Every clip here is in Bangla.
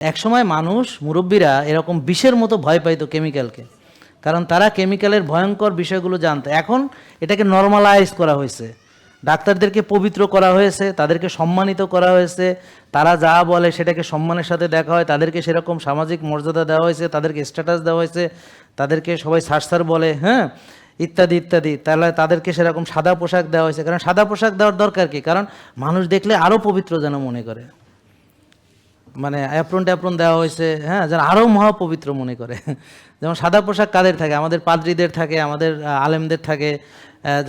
একসময় মানুষ মুরব্বীরা এরকম বিষের মতো ভয় পাইতো কেমিক্যালকে, কারণ তারা কেমিক্যালের ভয়ঙ্কর বিষয়গুলো জানতো। এখন এটাকে নর্মালাইজ করা হয়েছে, ডাক্তারদেরকে পবিত্র করা হয়েছে, তাদেরকে সম্মানিত করা হয়েছে, তারা যা বলে সেটাকে সম্মানের সাথে দেখা হয়, তাদেরকে সেরকম সামাজিক মর্যাদা দেওয়া হয়েছে, তাদেরকে স্ট্যাটাস দেওয়া হয়েছে, তাদেরকে সবাই স্যার বলে, হ্যাঁ, ইত্যাদি ইত্যাদি। তাহলে তাদেরকে সেরকম সাদা পোশাক দেওয়া হয়েছে, কারণ সাদা পোশাক দেওয়ার দরকার কি, কারণ মানুষ দেখলে আরও পবিত্র যেন মনে করে, মানে অ্যাপ্রন ট্যাপ্রন দেওয়া হয়েছে, হ্যাঁ, যেন আরও মহাপবিত্র মনে করে। যেমন সাদা পোশাক কাদের থাকে, আমাদের পাদ্রীদের থাকে, আমাদের আলেমদের থাকে,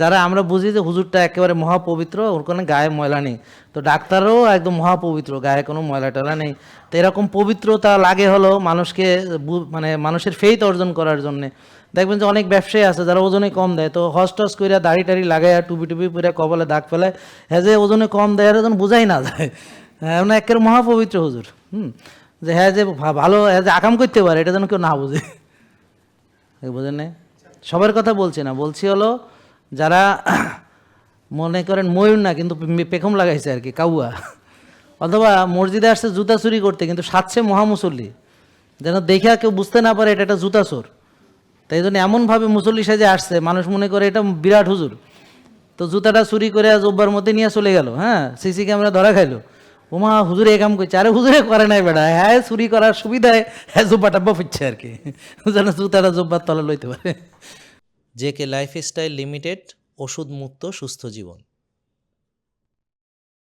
যারা আমরা বুঝি যে হুজুরটা একেবারে মহাপবিত্র, ওর কোনো গায়ে ময়লা নেই, তো ডাক্তারও একদম মহাপবিত্র, গায়ে কোনো ময়লা টয়লা নেই। তো এরকম পবিত্রতা লাগে হলো মানুষকে, মানে মানুষের ফেইথ অর্জন করার জন্যে। দেখবেন যে অনেক ব্যবসায়ী আছে যারা ওজনে কম দেয়, তো হস টস কইরা দাড়ি টাড়ি লাগায় টুপি টুপি পরে কপালে দাগ ফেলায়, হ্যাঁ যে ওজনে কম দেয় আর যেন বোঝাই না যায়, হ্যাঁ না একের মহাপবিত্র হুজুর, যে হ্যাঁ যে ভালো, হ্যাঁ যে আকাম করতে পারে, এটা যেন কেউ না বুঝে, বুঝেন না? সবার কথা বলছি না, বলছি হলো যারা মনে করেন ময়ূর না কিন্তু পেখম লাগাইছে আর কি, কাউয়া, অথবা মসজিদে আসছে জুতা চুরি করতে কিন্তু সাজছে মহামুসল্লি, যেন দেখে কেউ বুঝতে না পারে এটা একটা জুতা চোর। তাই জন্য এমনভাবে মুসল্লি সাজে আসছে মানুষ মনে করে এটা বিরাট হুজুর, তো জুতাটা চুরি করে জব্বার মধ্যে নিয়ে চলে গেল, হ্যাঁ, সিসি ক্যামেরা ধরা খাইলো, ওমা হুজুরে এ কাম করছে, আরে হুজুরে করে নাই বেড়া, হ্যাঁ চুরি করার সুবিধায় হ্যাঁ জব্বা টাব্বা ফিরছে আর কি, যেন জুতাটা জব্বার তলা লইতে পারে। জেকে লাইফস্টাইল লিমিটেড, ওষুধ মুক্ত সুস্থ জীবন।